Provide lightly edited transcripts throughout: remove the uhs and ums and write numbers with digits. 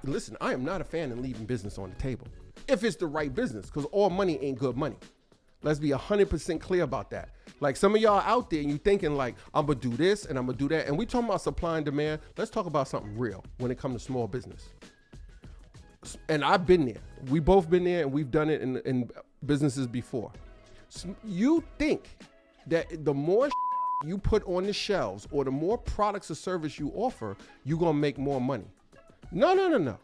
listen, I am not a fan of leaving business on the table if it's the right business, because all money ain't good money. Let's be 100% clear about that. Like some of y'all out there and you thinking like, I'm gonna do this and I'm gonna do that. And we talking about supply and demand. Let's talk about something real when it comes to small business. And I've been there. We both been there and we've done it in businesses before. So you think that the more you put on the shelves or the more products or service you offer, you're gonna make more money. No.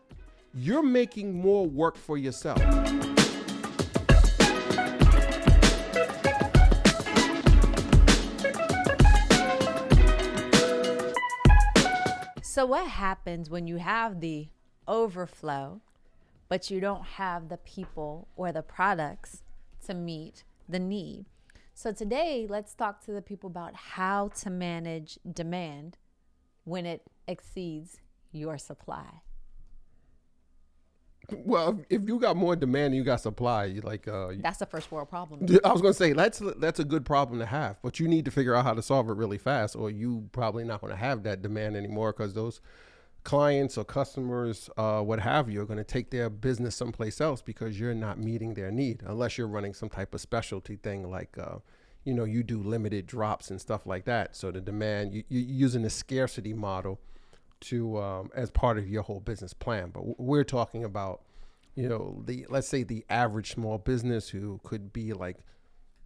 You're making more work for yourself. So what happens when you have the overflow, but you don't have the people or the products to meet the need? So today, let's talk to the people about how to manage demand when it exceeds your supply. Well, if you got more demand than you got supply, you like that's a first world problem. I was gonna say that's a good problem to have, but you need to figure out how to solve it really fast, or you probably not gonna have that demand anymore because those clients or customers, what have you, are gonna take their business someplace else because you're not meeting their need, unless you're running some type of specialty thing like you do limited drops and stuff like that. So the demand, you're using the scarcity model to as part of your whole business plan. But we're talking about, let's say the average small business who could be like,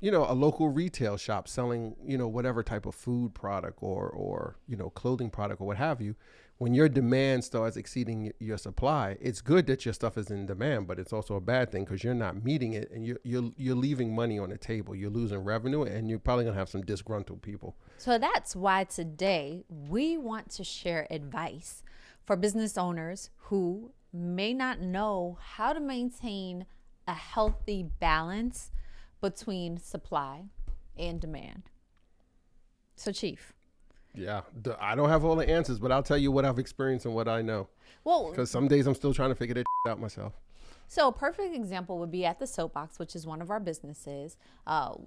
a local retail shop selling, whatever type of food product or clothing product or what have you. When your demand starts exceeding your supply, it's good that your stuff is in demand, but it's also a bad thing because you're not meeting it and you're leaving money on the table. You're losing revenue and you're probably gonna have some disgruntled people. So that's why today we want to share advice for business owners who may not know how to maintain a healthy balance between supply and demand. So Chief. Yeah, I don't have all the answers, but I'll tell you what I've experienced and what I know. Well, because some days I'm still trying to figure that out myself. So a perfect example would be at the Soapbox, which is one of our businesses.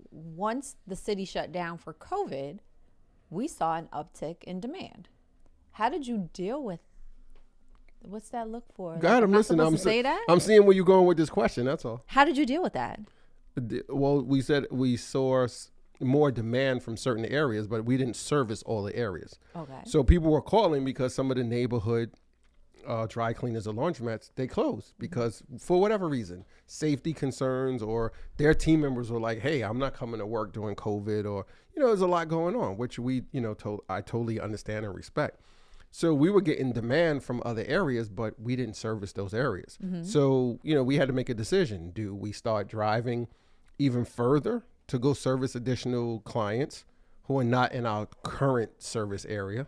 Once the city shut down for COVID, we saw an uptick in demand. How did you deal with? What's that look for? God, I'm listening. I'm seeing where you're going with this question. That's all. How did you deal with that? Well, we said we source more demand from certain areas, but we didn't service all the areas. Okay. So people were calling because some of the neighborhood dry cleaners or laundromats, they closed because for whatever reason, safety concerns, or their team members were like, hey, I'm not coming to work during COVID, or, there's a lot going on, which we, I totally understand and respect. So we were getting demand from other areas, but we didn't service those areas. Mm-hmm. So, we had to make a decision. Do we start driving even further to go service additional clients who are not in our current service area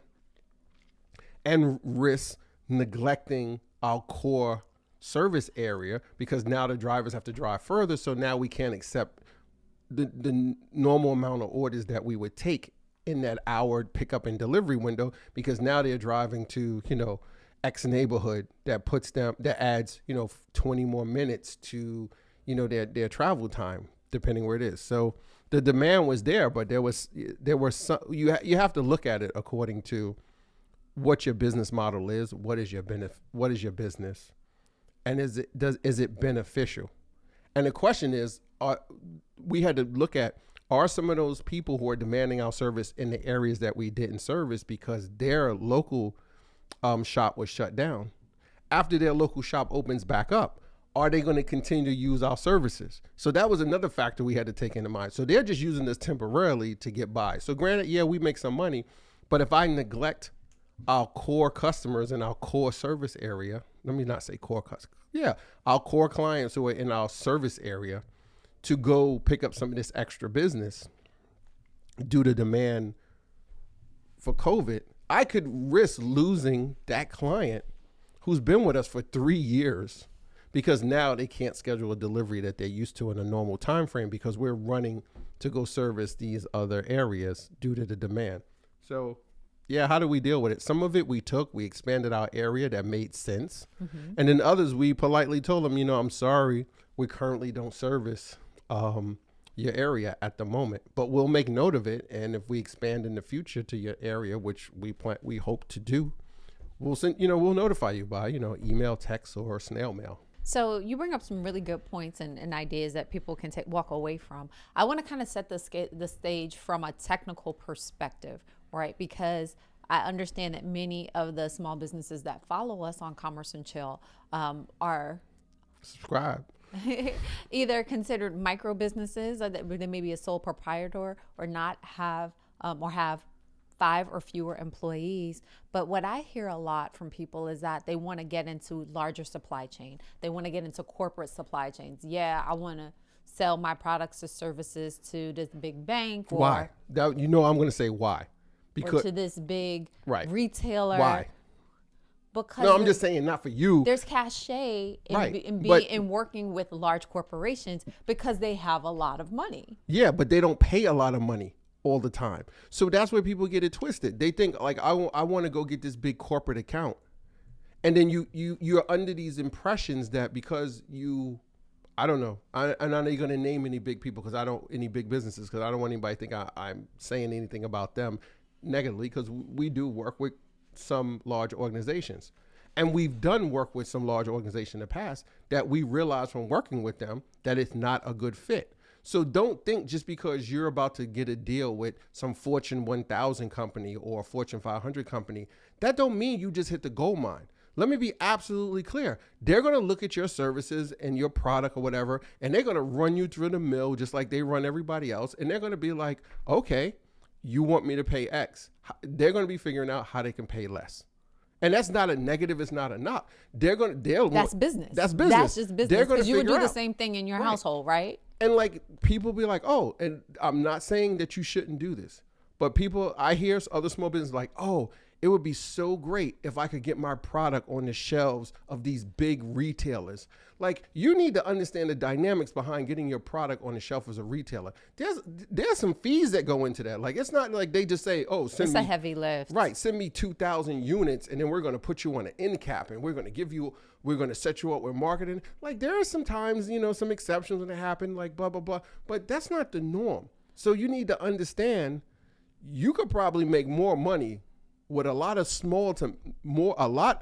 and risk neglecting our core service area because now the drivers have to drive further. So now we can't accept the normal amount of orders that we would take in that hour pickup and delivery window, because now they're driving to, X neighborhood that adds, 20 more minutes to, their travel time, depending where it is. So the demand was there, but there were some, you have to look at it according to what your business model is, what is your business, and is it beneficial? And the question is, we had to look at, are some of those people who are demanding our service in the areas that we didn't service because their local shop was shut down? After their local shop opens back up, are they going to continue to use our services? So that was another factor we had to take into mind. So they're just using this temporarily to get by. So granted, yeah, we make some money, but if I neglect our core customers in our core service area, let me not say core customers, our core clients who are in our service area, to go pick up some of this extra business due to demand for COVID, I could risk losing that client who's been with us for 3 years because now they can't schedule a delivery that they're used to in a normal time frame because we're running to go service these other areas due to the demand. So yeah, how do we deal with it? Some of it we expanded our area that made sense. Mm-hmm. And then others, we politely told them, I'm sorry, we currently don't service your area at the moment, but we'll make note of it. And if we expand in the future to your area, which we hope to do, we'll send, we'll notify you by, email, text, or snail mail. So you bring up some really good points and ideas that people can walk away from. I want to kind of set the stage from a technical perspective, right? Because I understand that many of the small businesses that follow us on Commerce and Chill are subscribe. Either considered micro businesses, or that they may be a sole proprietor, or not have or have 5 or fewer employees. But what I hear a lot from people is that they want to get into larger supply chain. They want to get into corporate supply chains. Yeah, I want to sell my products or services to this big bank. Or, why? I'm going to say why. Because, or to this big right. retailer. Why? Because no, I'm just saying not for you. There's cachet in working with large corporations because they have a lot of money. Yeah, but they don't pay a lot of money all the time. So that's where people get it twisted. They think like, I want to go get this big corporate account. And then you're under these impressions that because I don't know. I'm not even going to name any big people any big businesses, because I don't want anybody to think I'm saying anything about them negatively, because we do work with some large organizations. And we've done work with some large organizations in the past that we realized from working with them that it's not a good fit. So don't think just because you're about to get a deal with some Fortune 1000 company or Fortune 500 company, that don't mean you just hit the gold mine. Let me be absolutely clear. They're going to look at your services and your product or whatever, and they're going to run you through the mill just like they run everybody else. And they're going to be like, okay, you want me to pay X. They're going to be figuring out how they can pay less. And that's not a negative. It's not a knock. That's business. That's business. That's just business. Because you would do the same thing in your household, right? And like people be like, oh, and I'm not saying that you shouldn't do this, but I hear other small businesses like, oh, it would be so great if I could get my product on the shelves of these big retailers. Like, you need to understand the dynamics behind getting your product on the shelf as a retailer. There's some fees that go into that. Like, it's not like they just say, oh, it's a heavy lift. Right. Send me 2,000 units and then we're going to put you on an end cap and we're going to set you up with marketing. Like, there are sometimes, some exceptions when it happen, like blah, blah, blah. But that's not the norm. So you need to understand you could probably make more money with a lot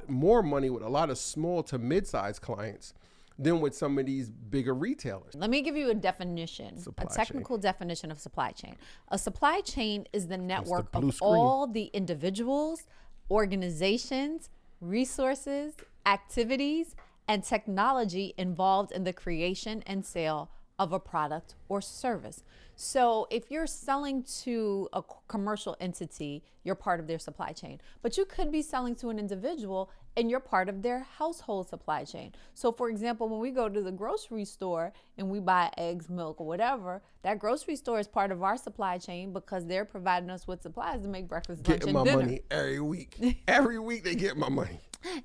more money with a lot of small to mid-sized clients than with some of these bigger retailers. Let me give you a definition, a technical definition of supply chain. A supply chain is the network of all the individuals, organizations, resources, activities, and technology involved in the creation and sale of a product or service. So if you're selling to a commercial entity, you're part of their supply chain. But you could be selling to an individual and you're part of their household supply chain. So for example, when we go to the grocery store and we buy eggs, milk, or whatever, that grocery store is part of our supply chain because they're providing us with supplies to make breakfast, lunch, and dinner. Getting my money every week. Every week they get my money.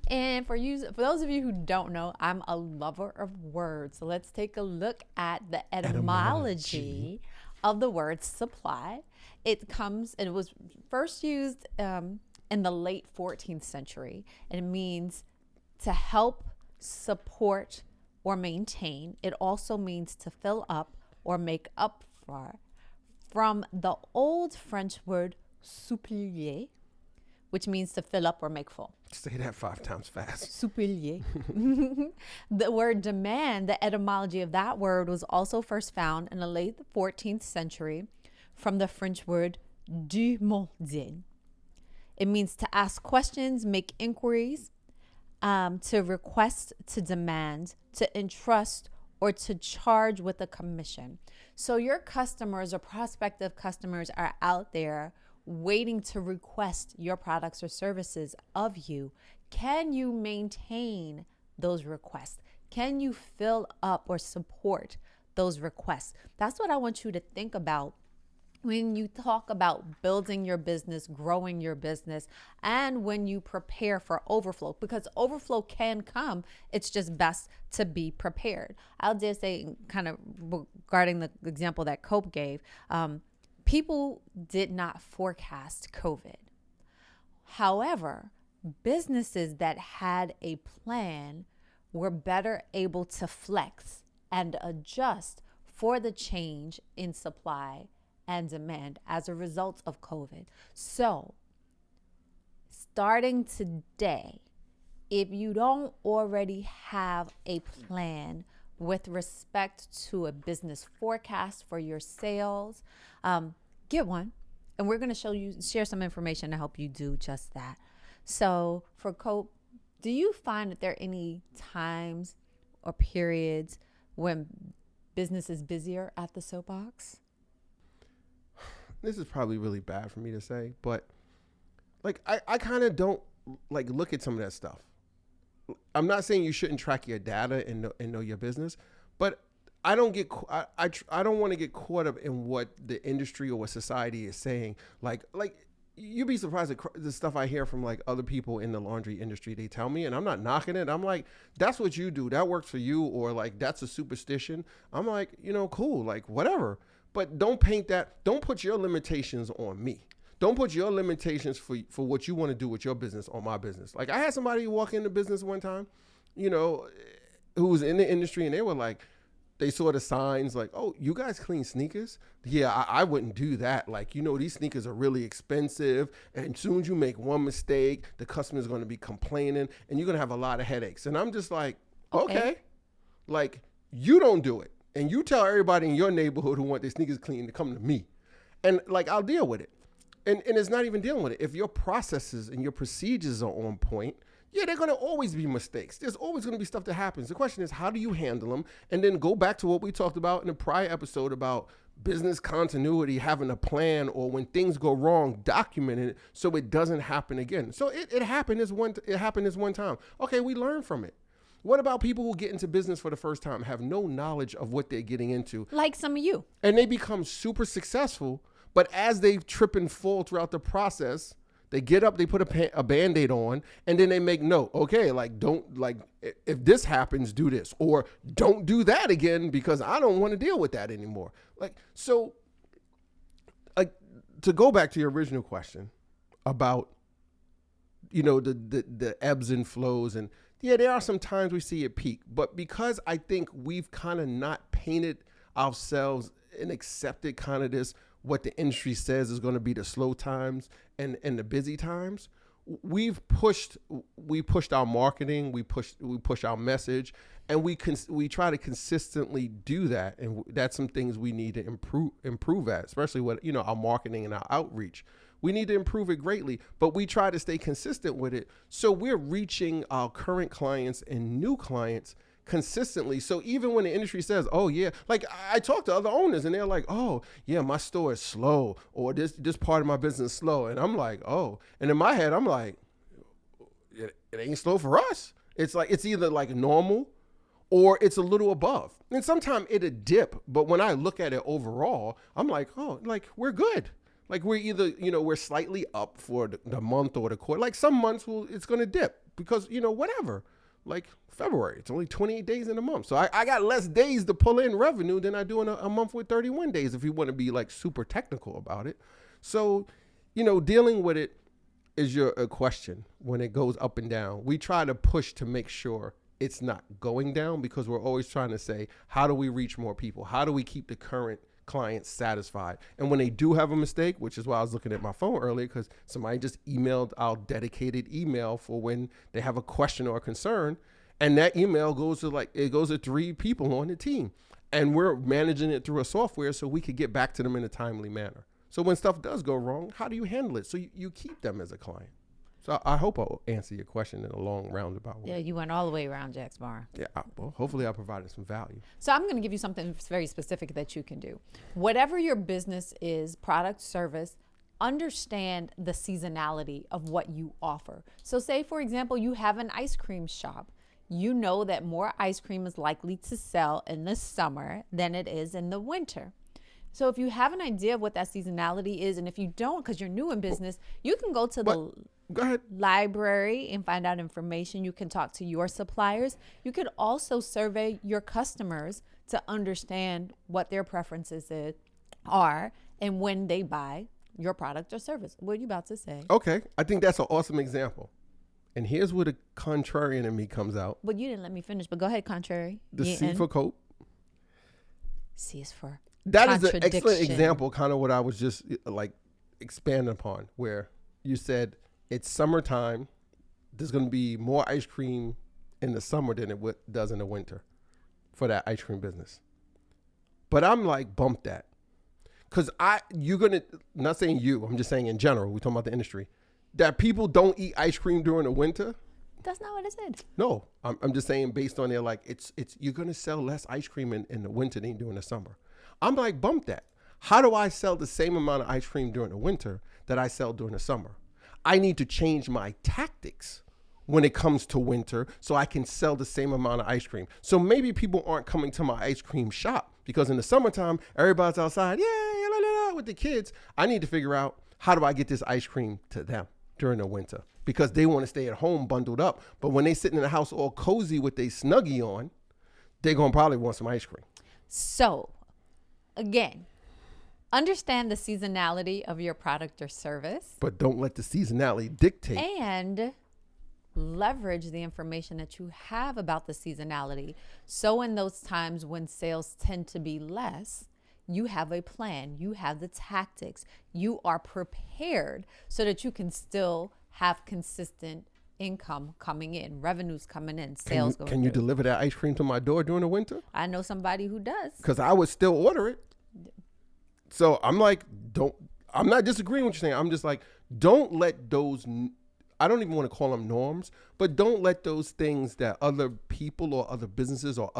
And for those of you who don't know, I'm a lover of words. So let's take a look at the etymology of the word supply. It was first used in the late 14th century, and it means to help, support, or maintain. It also means to fill up or make up for, from the old French word suppléer, which means to fill up or make full. Say that 5 times fast. Suppléer. The word demand, the etymology of that word was also first found in the late 14th century from the French word demander. It means to ask questions, make inquiries, to request, to demand, to entrust, or to charge with a commission. So your customers or prospective customers are out there waiting to request your products or services of you. Can you maintain those requests? Can you fill up or support those requests? That's what I want you to think about when you talk about building your business, growing your business, and when you prepare for overflow, because overflow can come. It's just best to be prepared. I'll just say, kind of regarding the example that Cope gave, people did not forecast COVID. However, businesses that had a plan were better able to flex and adjust for the change in supply and demand as a result of COVID. So starting today, if you don't already have a plan with respect to a business forecast for your sales, get one. And we're going to share some information to help you do just that. So for Cope, do you find that there are any times or periods when business is busier at the soapbox? This is probably really bad for me to say, but like I kind of don't like look at some of that stuff. I'm not saying you shouldn't track your data and know your business, but I don't want to get caught up in what the industry or what society is saying. Like you'd be surprised at the stuff I hear from like other people in the laundry industry. They tell me, and I'm not knocking it. I'm like, that's what you do. That works for you. Or like, that's a superstition. I'm like, cool, like whatever. But don't put your limitations on me. Don't put your limitations for what you want to do with your business on my business. Like I had somebody walk into business one time, who was in the industry, and they were like, they saw the signs like, oh, you guys clean sneakers? Yeah, I wouldn't do that. Like, these sneakers are really expensive. And as soon as you make one mistake, the customer's going to be complaining and you're going to have a lot of headaches. And I'm just like, okay. Like, you don't do it. And you tell everybody in your neighborhood who want their sneakers clean to come to me. And like, I'll deal with it. And it's not even dealing with it. If your processes and your procedures are on point, yeah, they're going to always be mistakes. There's always going to be stuff that happens. The question is, how do you handle them? And then go back to what we talked about in a prior episode about business continuity, having a plan, or when things go wrong, documenting it so it doesn't happen again. So it happened this one time. Okay, we learn from it. What about people who get into business for the first time, have no knowledge of what they're getting into? Like some of you. And they become super successful, but as they trip and fall throughout the process, they get up, they put a Band-Aid on, and then they make note. Okay, like if this happens, do this. Or don't do that again because I don't want to deal with that anymore. So to go back to your original question about, the ebbs and flows, and yeah, there are some times we see it peak, but because I think we've kind of not painted ourselves and accepted kind of this, what the industry says is going to be the slow times and the busy times, we pushed our marketing, we push our message, and we try to consistently do that. And that's some things we need to improve at, especially with, our marketing and our outreach. We need to improve it greatly, but we try to stay consistent with it. So we're reaching our current clients and new clients consistently. So even when the industry says, oh yeah, like I talk to other owners and they're like, oh yeah, my store is slow, or this part of my business is slow. And I'm like, oh, and in my head, I'm like, it ain't slow for us. It's like, it's either like normal or it's a little above. And sometimes it'll dip. But when I look at it overall, I'm like, oh, like we're good. Like we're either, we're slightly up for the month or the quarter. Like some months it's going to dip because, whatever. Like February, it's only 28 days in a month. So I got less days to pull in revenue than I do in a month with 31 days if you want to be like super technical about it. So, dealing with it is a question when it goes up and down. We try to push to make sure it's not going down because we're always trying to say, how do we reach more people? How do we keep the current clients satisfied? And when they do have a mistake, which is why I was looking at my phone earlier, because somebody just emailed our dedicated email for when they have a question or a concern, and that email goes to 3 people on the team, and we're managing it through a software so we could get back to them in a timely manner. So when stuff does go wrong, how do you handle it so you keep them as a client? So I hope I'll answer your question in a long roundabout way. Yeah, you went all the way around, Jack Sparrow. Yeah, well, hopefully I provided some value. So I'm going to give you something very specific that you can do. Whatever your business is, product, service, understand the seasonality of what you offer. So say, for example, you have an ice cream shop. You know that more ice cream is likely to sell in the summer than it is in the winter. So if you have an idea of what that seasonality is, and if you don't, because you're new in business, you can go to the library and find out information. You can talk to your suppliers. You could also survey your customers to understand what their preferences are and when they buy your product or service. What are you about to say? Okay, I think that's an awesome example. And here's where the contrarian in me comes out. But you didn't let me finish, but go ahead, contrary. The C for cope. C is for that is an excellent example, kind of what I was just like expanding upon, where you said it's summertime. There's going to be more ice cream in the summer than it does in the winter for that ice cream business. But I'm like, bump that. Because you're going to, not saying you, I'm just saying in general, we're talking about the industry, that people don't eat ice cream during the winter. That's not what I said. No, I'm just saying based on their, like, it's you're going to sell less ice cream in the winter than you do in the summer. I'm like, bump that. How do I sell the same amount of ice cream during the winter that I sell during the summer? I need to change my tactics when it comes to winter so I can sell the same amount of ice cream. So maybe people aren't coming to my ice cream shop because in the summertime, everybody's outside, with the kids. I need to figure out how do I get this ice cream to them during the winter because they want to stay at home bundled up. But when they sitting in the house all cozy with their Snuggie on, they're going to probably want some ice cream. So, again, understand the seasonality of your product or service. But don't let the seasonality dictate. And leverage the information that you have about the seasonality. So in those times when sales tend to be less, you have a plan, you have the tactics, you are prepared so that you can still have consistent income coming in, revenues coming in, sales going Can you deliver that ice cream to my door during the winter? I know somebody who does. Because I would still order it. So I'm like, I'm not disagreeing with you saying. I'm just like, don't let those, I don't even want to call them norms, but don't let those things that other people or other businesses or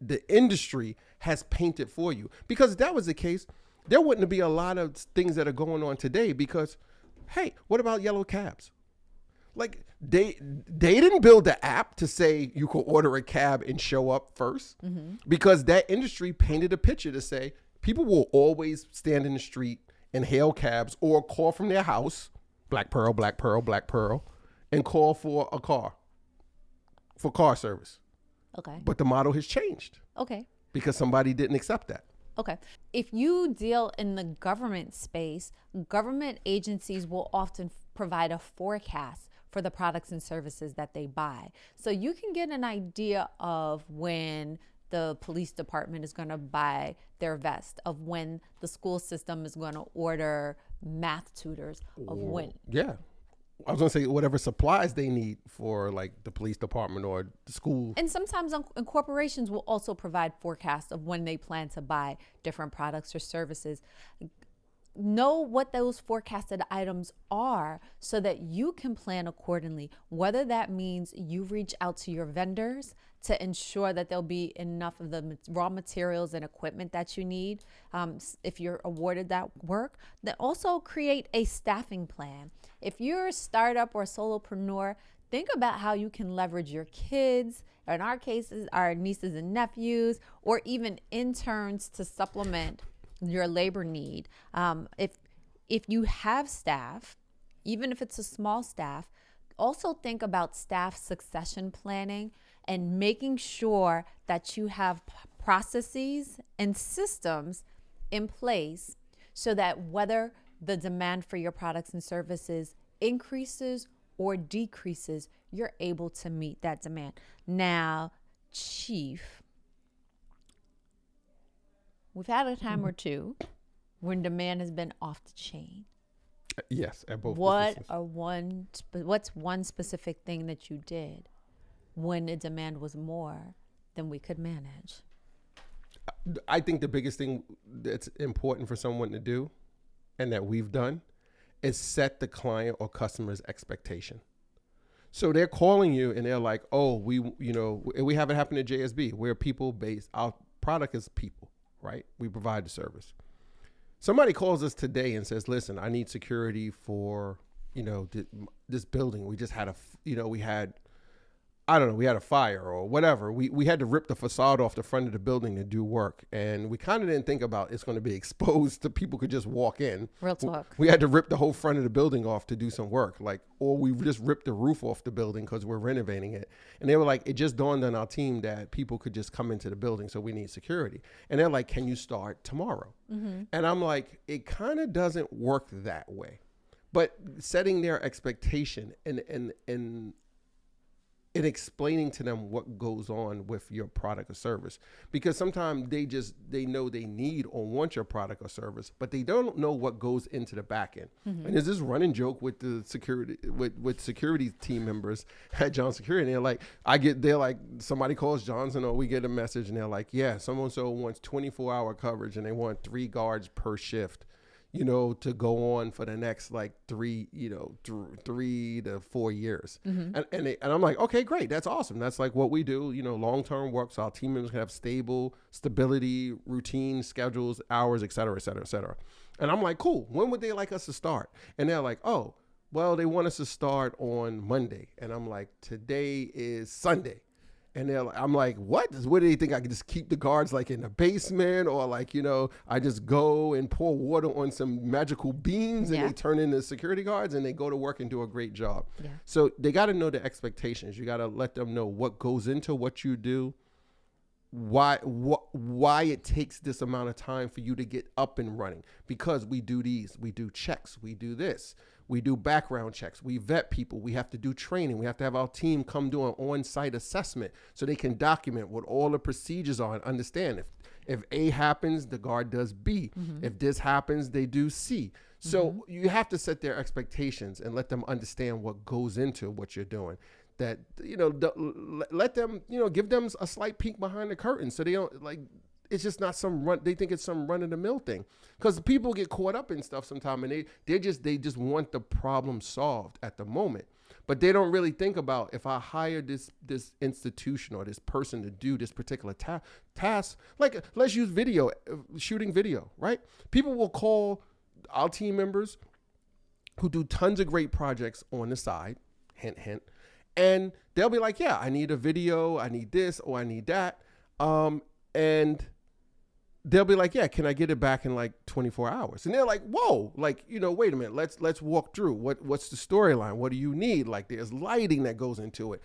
the industry has painted for you. Because if that was the case, there wouldn't be a lot of things that are going on today because, hey, what about yellow cabs? Like they didn't build the app to say you could order a cab and show up first because that industry painted a picture to say people will always stand in the street and hail cabs or call from their house, Black Pearl, Black Pearl, Black Pearl, and call for a car, for car service. Okay. But the model has changed. Okay. Because somebody didn't accept that. Okay. If you deal in the government space, government agencies will often provide a forecast for the products and services that they buy. So you can get an idea of when the police department is going to buy their vest, of when the school system is going to order math tutors, of when. Yeah. I was going to say whatever supplies they need for like the police department or the school. And sometimes corporations will also provide forecasts of when they plan to buy different products or services. Know what those forecasted items are so that you can plan accordingly, whether that means you reach out to your vendors to ensure that there'll be enough of the raw materials and equipment that you need if you're awarded that work. Then also create a staffing plan. If you're a startup or a solopreneur, think about how you can leverage your kids, in our cases, our nieces and nephews, or even interns to supplement your labor need. If you have staff, even if it's a small staff, also think about staff succession planning and making sure that you have processes and systems in place so that whether the demand for your products and services increases or decreases, you're able to meet that demand. Now, Chief, we've had a time or two when demand has been off the chain. Yes, at both. What's one specific thing that you did when the demand was more than we could manage? I think the biggest thing that's important for someone to do, and that we've done, is set the client or customer's expectation. So they're calling you and they're like, "Oh, we have it happen at JSB. We're people based. Our product is people, right? We provide the service." Somebody calls us today and says, "Listen, I need security for, this building. We just had we had a fire or whatever. We had to rip the facade off the front of the building to do work. And we kind of didn't think about it's going to be exposed to people could just walk in. Real talk. We had to rip the whole front of the building off to do some work. Or we just ripped the roof off the building because we're renovating it. And they were like, it just dawned on our team that people could just come into the building. So we need security. And they're like, can you start tomorrow? Mm-hmm. And I'm like, it kind of doesn't work that way. But setting their expectation and and explaining to them what goes on with your product or service, because sometimes they know they need or want your product or service, but they don't know what goes into the back end. And there's this running joke with the security with security team members at John Security, and they're like somebody calls Johnson, or we get a message and they're like, yeah, someone so wants 24-hour coverage and they want 3 guards per shift, to go on for the next 3 to 4 years. And I'm like, okay, great. That's awesome. That's like what we do, long-term work. So our team members can have stability, routine, schedules, hours, et cetera, et cetera, et cetera. And I'm like, cool. When would they like us to start? And they're like, oh, well, they want us to start on Monday. And I'm like, today is Sunday. And I'm like, what? What do they think? I can just keep the guards in the basement, or I just go and pour water on some magical beans and they turn into security guards and they go to work and do a great job. Yeah. So they got to know the expectations. You got to let them know what goes into what you do, why it takes this amount of time for you to get up and running, because we do checks, we do this. We do background checks. We vet people. We have to do training. We have to have our team come do an on-site assessment so they can document what all the procedures are and understand if A happens, the guard does B. If this happens, they do C. So you have to set their expectations and let them understand what goes into what you're doing. That, let them, give them a slight peek behind the curtain so they don't it's just not they think it's some run of the mill thing, because people get caught up in stuff sometimes and they just want the problem solved at the moment, but they don't really think about, if I hire this institution or this person to do this particular task, let's use shooting video, right? People will call our team members who do tons of great projects on the side, hint, hint, and they'll be like, yeah, I need a video, I need this, or I need that, and they'll be like, yeah, can I get it back in 24 hours? And they're like, whoa, wait a minute, let's walk through what's the storyline? What do you need? There's lighting that goes into it.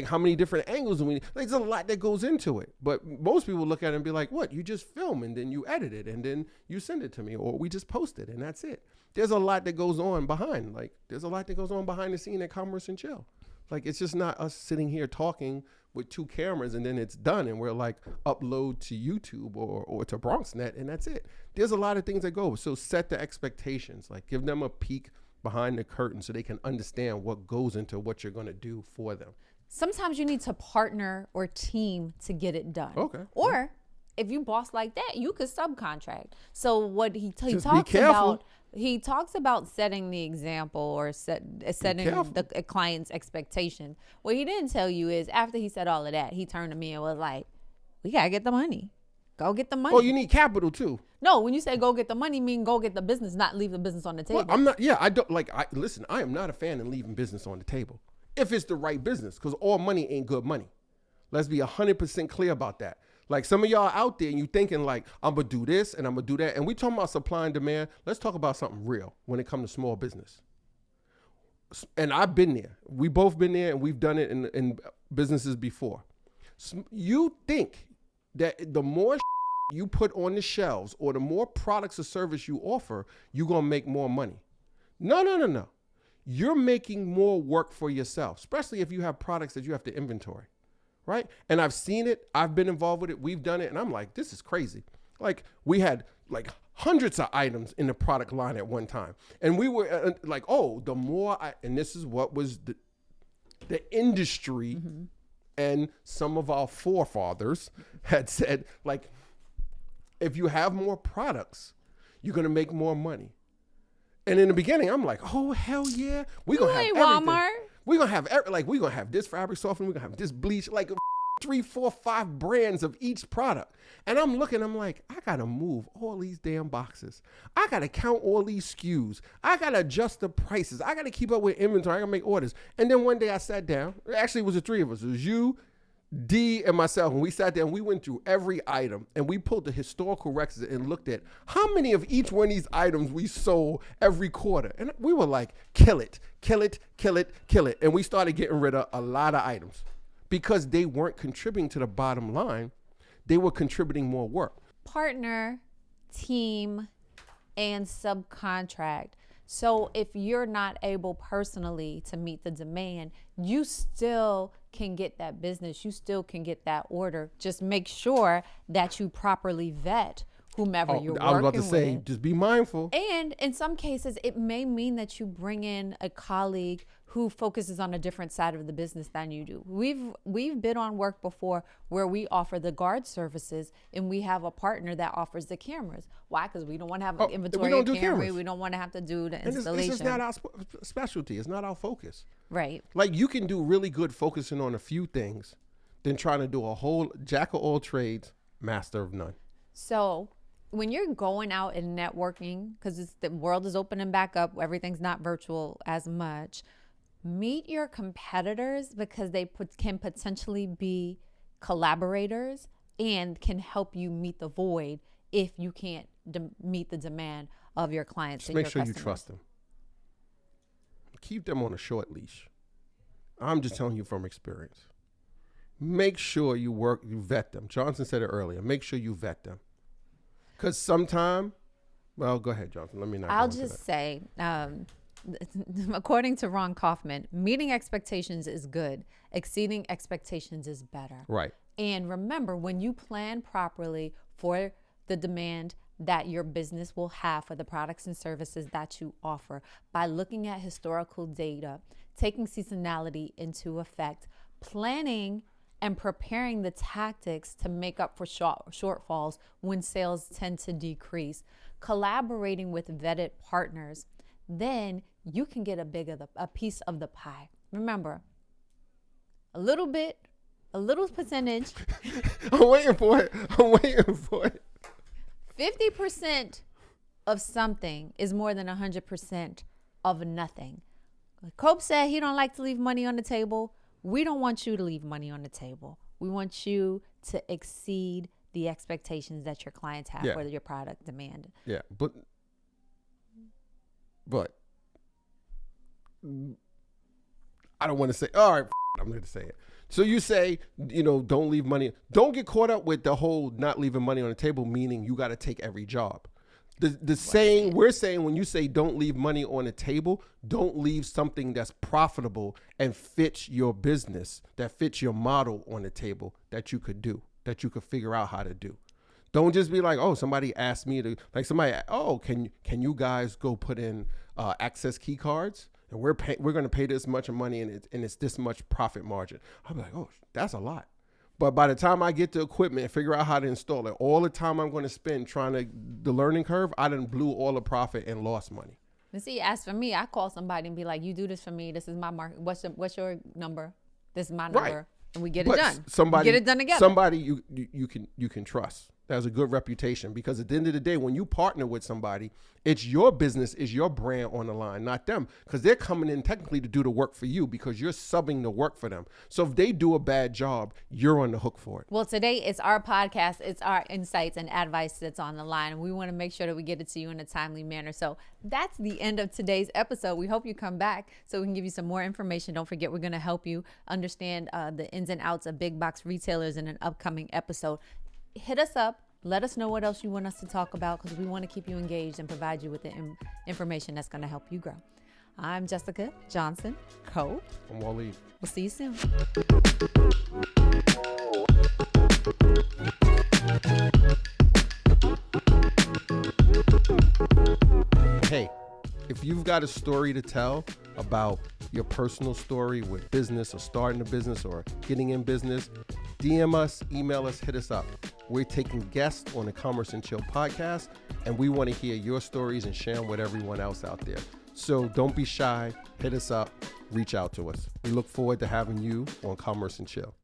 How many different angles do we need? There's a lot that goes into it. But most people look at it and be like, what? You just film and then you edit it and then you send it to me, or we just post it and that's it. There's a lot that goes on behind. There's a lot that goes on behind the scene at Commerce and Chill. It's just not us sitting here talking with 2 cameras and then it's done and we're upload to YouTube or to BronxNet and that's it. There's a lot of things that go. So set the expectations, give them a peek behind the curtain so they can understand what goes into what you're going to do for them. Sometimes you need to partner or team to get it done. Okay. Or if you boss like that, you could subcontract. So what he talks about setting the example or setting the client's expectation. What he didn't tell you is, after he said all of that, he turned to me and was like, we got to get the money. Go get the money. Oh, you need capital too. No, when you say go get the money, mean go get the business, not leave the business on the table. Well, listen, I am not a fan of leaving business on the table if it's the right business, because all money ain't good money. Let's be 100% clear about that. Some of y'all out there and you thinking I'm going to do this and I'm going to do that. And we talking about supply and demand. Let's talk about something real when it comes to small business. And I've been there. We both been there and we've done it in businesses before. You think that the more you put on the shelves or the more products or service you offer, you're going to make more money. No. You're making more work for yourself, especially if you have products that you have to inventory. Right? And I've seen it. I've been involved with it. We've done it. And I'm like, this is crazy. We had hundreds of items in the product line at one time. And we were the more and this is what was the industry and some of our forefathers had said, if you have more products, you're going to make more money. And in the beginning, I'm like, oh, hell yeah. We're going to have everything. Walmart. We're going to have, we're going to have this fabric softener. We're going to have this bleach, 3, 4, 5 brands of each product. And I'm like, I got to move all these damn boxes. I got to count all these SKUs. I got to adjust the prices. I got to keep up with inventory. I got to make orders. And then one day I sat down. Actually, it was the 3 of us. It was you, D, and myself. And we sat there and we went through every item and we pulled the historical records and looked at how many of each one of these items we sold every quarter. And we were like, kill it. And we started getting rid of a lot of items because they weren't contributing to the bottom line. They were contributing more work. Partner, team, and subcontract. So if you're not able personally to meet the demand, you still can get that business. You still can get that order. Just make sure that you properly vet whomever you're working with. I was about to say, just be mindful. And in some cases, it may mean that you bring in a colleague who focuses on a different side of the business than you do. We've been on work before where we offer the guard services and we have a partner that offers the cameras. Why? Because we don't want to have an inventory of cameras. We don't want to have to do the installation. It's just not our specialty. It's not our focus. Right. Like, you can do really good focusing on a few things than trying to do a whole jack of all trades, master of none. So when you're going out and networking, because the world is opening back up, everything's not virtual as much, meet your competitors because they can potentially be collaborators and can help you meet the void if you can't meet the demand of your clients. Just make sure you trust them. Keep them on a short leash. I'm just telling you from experience. Make sure you vet them. Johnson said it earlier. Make sure you vet them. Because sometime, well, go ahead, Johnson. Let me not. I'll just say, according to Ron Kaufman, meeting expectations is good. Exceeding expectations is better. Right. And remember, when you plan properly for the demand that your business will have for the products and services that you offer, by looking at historical data, taking seasonality into effect, planning and preparing the tactics to make up for shortfalls when sales tend to decrease, collaborating with vetted partners, then you can get a piece of the pie. Remember, a little percentage. I'm waiting for it. 50% of something is more than 100% of nothing. Cope said he don't like to leave money on the table. We don't want you to leave money on the table. We want you to exceed the expectations that your clients have for your product demand. Yeah, but I don't want to say, all right, I'm going to say it. So you say, don't leave money. Don't get caught up with the whole not leaving money on the table, meaning you got to take every job. The saying, we're saying when you say don't leave money on the table, don't leave something that's profitable and fits your business, that fits your model on the table that you could do, that you could figure out how to do. Don't just be like, oh, somebody asked me to, can you guys go put in access key cards? And we're going to pay this much money and it's this much profit margin. I'm like, oh, that's a lot. But by the time I get the equipment and figure out how to install it, all the time I'm going to spend the learning curve, I done blew all the profit and lost money. And see, as for me, I call somebody and be like, you do this for me. This is my market. What's your number? This is my number. Right. And we get it done. Somebody, we get it done together. Somebody you can trust. That has a good reputation, because at the end of the day, when you partner with somebody, it's your business, is your brand on the line, not them, because they're coming in technically to do the work for you because you're subbing the work for them. So if they do a bad job, you're on the hook for it. Well, today it's our podcast. It's our insights and advice that's on the line. And we want to make sure that we get it to you in a timely manner. So that's the end of today's episode. We hope you come back so we can give you some more information. Don't forget, we're going to help you understand the ins and outs of big box retailers in an upcoming episode. Hit us up. Let us know what else you want us to talk about, because we want to keep you engaged and provide you with the information that's going to help you grow. I'm Jessica Johnson, Cope. I'm Waleed. We'll see you soon. Hey, if you've got a story to tell about your personal story with business or starting a business or getting in business, DM us, email us, hit us up. We're taking guests on the Commerce and Chill podcast, and we want to hear your stories and share them with everyone else out there. So don't be shy. Hit us up. Reach out to us. We look forward to having you on Commerce and Chill.